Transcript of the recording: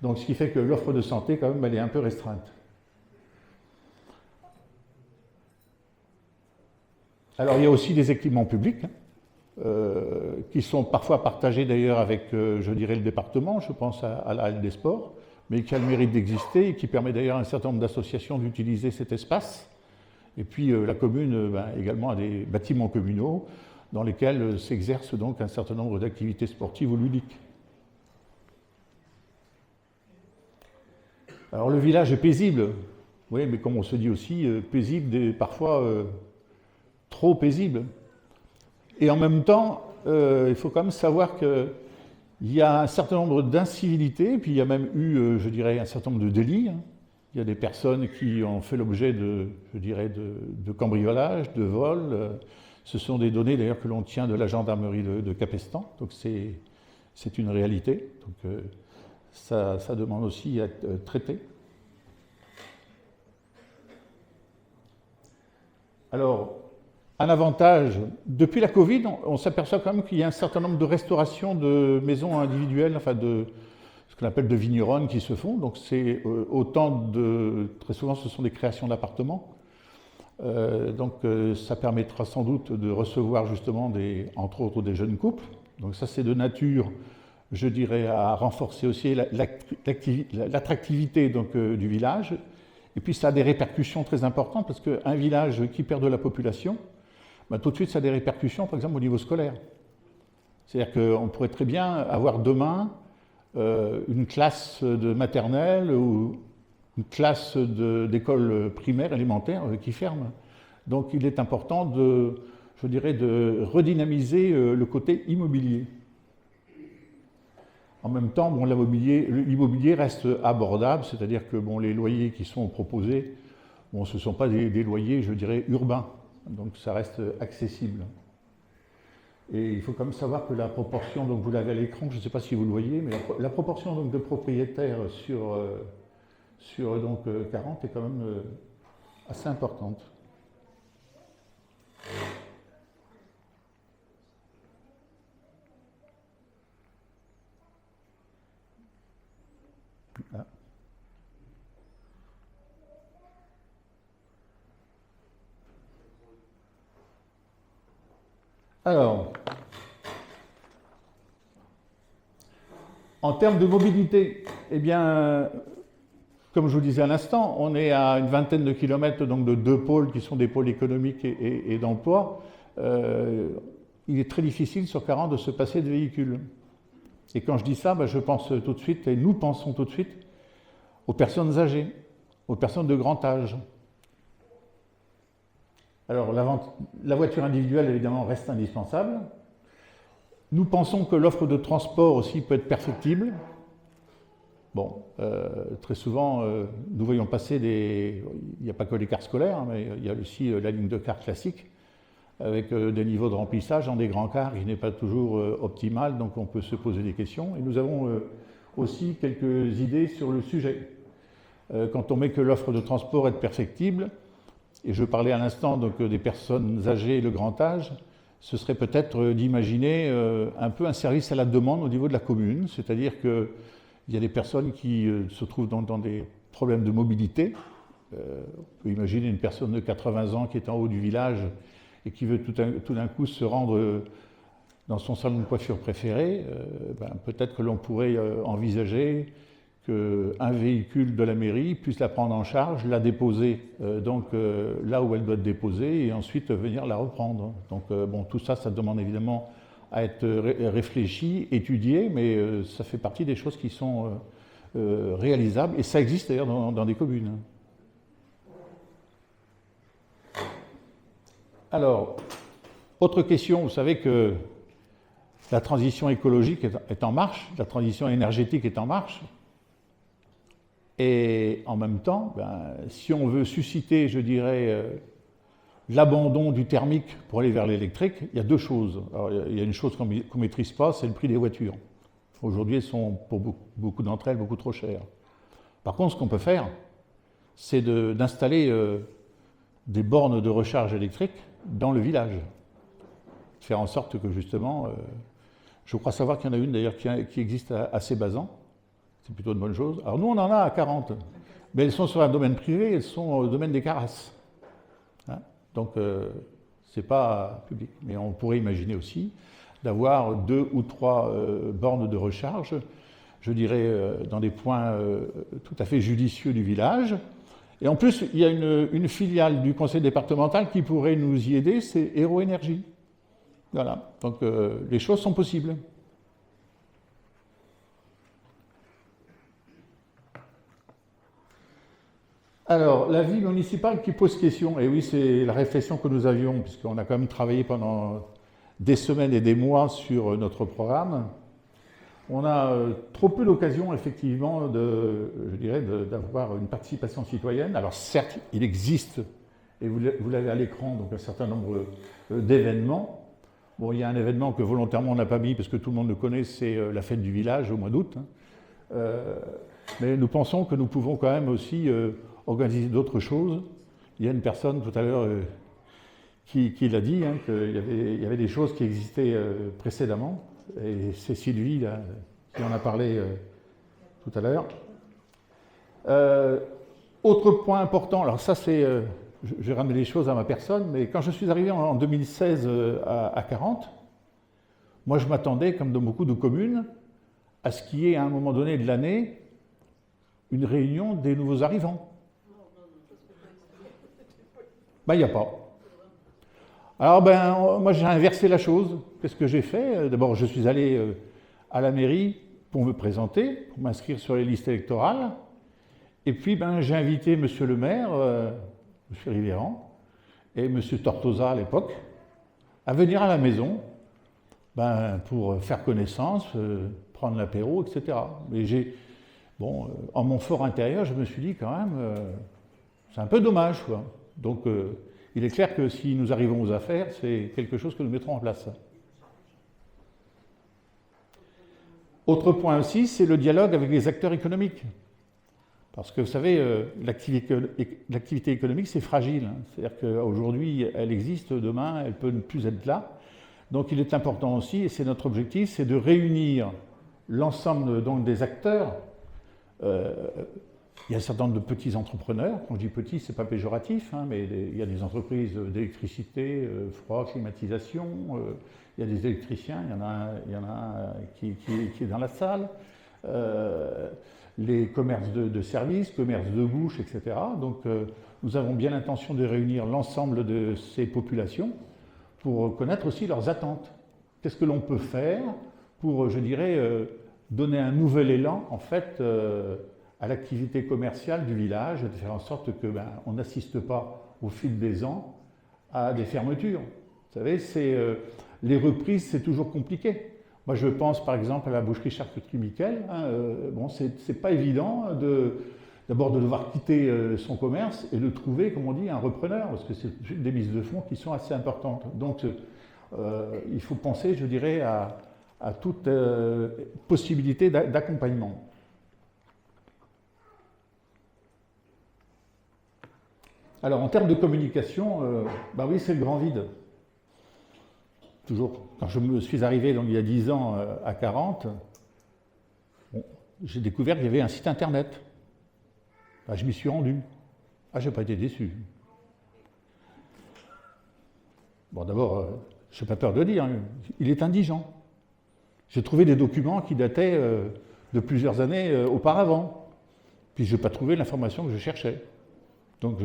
Donc ce qui fait que l'offre de santé, quand même, elle est un peu restreinte. Alors il y a aussi des équipements publics, qui sont parfois partagés d'ailleurs avec, je dirais, le département, je pense à la Halle des Sports, mais qui a le mérite d'exister et qui permet d'ailleurs à un certain nombre d'associations d'utiliser cet espace. Et puis la commune également a des bâtiments communaux dans lesquels s'exercent donc un certain nombre d'activités sportives ou ludiques. Alors le village est paisible, oui, mais comme on se dit aussi, paisible et parfois trop paisible. Et en même temps, il faut quand même savoir qu'il y a un certain nombre d'incivilités, puis il y a même eu, je dirais, un certain nombre de délits. Il y a des personnes qui ont fait l'objet de, je dirais, de cambriolage, de vol. Ce sont des données d'ailleurs que l'on tient de la gendarmerie de Capestan, donc c'est une réalité. Donc ça demande aussi à être traité. Alors, un avantage, depuis la Covid, on s'aperçoit quand même qu'il y a un certain nombre de restaurations de maisons individuelles, enfin de ce qu'on appelle de vigneronnes qui se font. Donc c'est autant de, très souvent ce sont des créations d'appartements. Donc ça permettra sans doute de recevoir justement entre autres des jeunes couples. Donc ça c'est de nature, je dirais, à renforcer aussi l'attractivité du village. Et puis ça a des répercussions très importantes parce qu'un village qui perd de la population, tout de suite ça a des répercussions par exemple au niveau scolaire. C'est-à-dire qu'on pourrait très bien avoir demain une classe de maternelle ou une classe d'école primaire élémentaire qui ferme. Donc il est important je dirais, de redynamiser le côté immobilier. En même temps, bon, l'immobilier reste abordable, c'est-à-dire que bon, les loyers qui sont proposés, bon, ce ne sont pas des loyers, je dirais, urbains, donc ça reste accessible. Et il faut quand même savoir que la proportion, donc vous l'avez à l'écran, je ne sais pas si vous le voyez, mais la proportion donc, de propriétaires sur donc, 40 est quand même assez importante. Ah. Alors, en termes de mobilité, eh bien, comme je vous le disais à l'instant, on est à une vingtaine de kilomètres donc, de deux pôles qui sont des pôles économiques et d'emploi. Il est très difficile sur 40 de se passer de véhicules. Et quand je dis ça, je pense tout de suite, et nous pensons tout de suite, aux personnes âgées, aux personnes de grand âge. Alors la voiture individuelle, évidemment, reste indispensable. Nous pensons que l'offre de transport aussi peut être perfectible. Bon, très souvent, nous voyons passer il n'y a pas que les cars scolaires, mais il y a aussi la ligne de cars classique, avec des niveaux de remplissage dans des grands cars qui n'est pas toujours optimal, donc on peut se poser des questions. Et nous avons aussi quelques idées sur le sujet. Quand on met que l'offre de transport est perfectible, et je parlais à l'instant des personnes âgées et le grand âge, ce serait peut-être d'imaginer un peu un service à la demande au niveau de la commune, c'est-à-dire qu'il y a des personnes qui se trouvent dans des problèmes de mobilité. On peut imaginer une personne de 80 ans qui est en haut du village et qui veut tout d'un coup se rendre dans son salon de coiffure préféré. Peut-être que l'on pourrait envisager qu'un véhicule de la mairie puisse la prendre en charge, la déposer là où elle doit être déposée et ensuite venir la reprendre. Donc bon, tout ça, ça demande évidemment à être réfléchi, étudié, mais ça fait partie des choses qui sont réalisables et ça existe d'ailleurs dans des communes. Alors, autre question, vous savez que la transition écologique est en marche, la transition énergétique est en marche. Et en même temps, si on veut susciter, je dirais, l'abandon du thermique pour aller vers l'électrique, il y a deux choses. Alors, il y a une chose qu'on ne maîtrise pas, c'est le prix des voitures. Aujourd'hui, elles sont, pour beaucoup d'entre elles, beaucoup trop chères. Par contre, ce qu'on peut faire, c'est d'installer des bornes de recharge électrique dans le village. Faire en sorte que, justement, je crois savoir qu'il y en a une d'ailleurs qui existe à Sébasan. C'est plutôt une bonne chose. Alors nous, on en a à 40, mais elles sont sur un domaine privé, elles sont au domaine des Caras. Hein, donc, c'est pas public. Mais on pourrait imaginer aussi d'avoir 2 ou 3 bornes de recharge, je dirais, dans des points tout à fait judicieux du village. Et en plus, il y a une filiale du conseil départemental qui pourrait nous y aider, c'est Héro Énergie. Voilà, donc les choses sont possibles. Alors, la vie municipale qui pose question, et oui, c'est la réflexion que nous avions, puisqu'on a quand même travaillé pendant des semaines et des mois sur notre programme. On a trop peu d'occasions, effectivement, je dirais, d'avoir une participation citoyenne. Alors, certes, il existe, et vous l'avez à l'écran, donc un certain nombre d'événements. Bon, il y a un événement que volontairement on n'a pas mis, parce que tout le monde le connaît, c'est la fête du village au mois d'août. Mais nous pensons que nous pouvons quand même aussi organiser d'autres choses. Il y a une personne tout à l'heure qui l'a dit, hein, qu'il y avait des choses qui existaient précédemment, et c'est Sylvie là, qui en a parlé tout à l'heure. Autre point important, alors ça c'est, je vais ramener les choses à ma personne, mais quand je suis arrivé en 2016 à 40, moi je m'attendais, comme dans beaucoup de communes, à ce qu'il y ait à un moment donné de l'année une réunion des nouveaux arrivants. Ben, il n'y a pas. Alors, moi, j'ai inversé la chose. Qu'est-ce que j'ai fait? D'abord, je suis allé à la mairie pour me présenter, pour m'inscrire sur les listes électorales. Et puis, j'ai invité monsieur le maire, monsieur Rivéran, et monsieur Tortosa à l'époque, à venir à la maison pour faire connaissance, prendre l'apéro, etc. Mais en mon fort intérieur, je me suis dit quand même, c'est un peu dommage, quoi. Donc, il est clair que si nous arrivons aux affaires, c'est quelque chose que nous mettrons en place. Autre point aussi, c'est le dialogue avec les acteurs économiques. Parce que vous savez, l'activité économique, c'est fragile. Hein. C'est-à-dire qu'aujourd'hui, elle existe, demain, elle peut ne plus être là. Donc, il est important aussi, et c'est notre objectif, c'est de réunir l'ensemble donc, des acteurs. Il y a un certain nombre de petits entrepreneurs. Quand je dis petits, ce n'est pas péjoratif, hein, mais il y a des entreprises d'électricité, froid, climatisation, il y a des électriciens, il y en a un qui est dans la salle, les commerces de services, commerces de bouche, etc. Donc nous avons bien l'intention de réunir l'ensemble de ces populations pour connaître aussi leurs attentes. Qu'est-ce que l'on peut faire pour, je dirais, donner un nouvel élan, en fait, à l'activité commerciale du village, de faire en sorte que on n'assiste pas au fil des ans à des fermetures. Vous savez, les reprises, c'est toujours compliqué. Moi, je pense par exemple à la boucherie charcuterie Miquel. Hein, c'est pas évident d'abord de devoir quitter son commerce et de trouver, comme on dit, un repreneur, parce que c'est des mises de fonds qui sont assez importantes. Donc, il faut penser, je dirais, à toute possibilité d'accompagnement. Alors, en termes de communication, oui, c'est le grand vide. Toujours, quand je me suis arrivé donc, il y a 10 ans à 40, j'ai découvert qu'il y avait un site internet. Je m'y suis rendu. Je n'ai pas été déçu. Bon, d'abord, je n'ai pas peur de le dire, hein, il est indigent. J'ai trouvé des documents qui dataient de plusieurs années auparavant. Puis je n'ai pas trouvé l'information que je cherchais. Donc,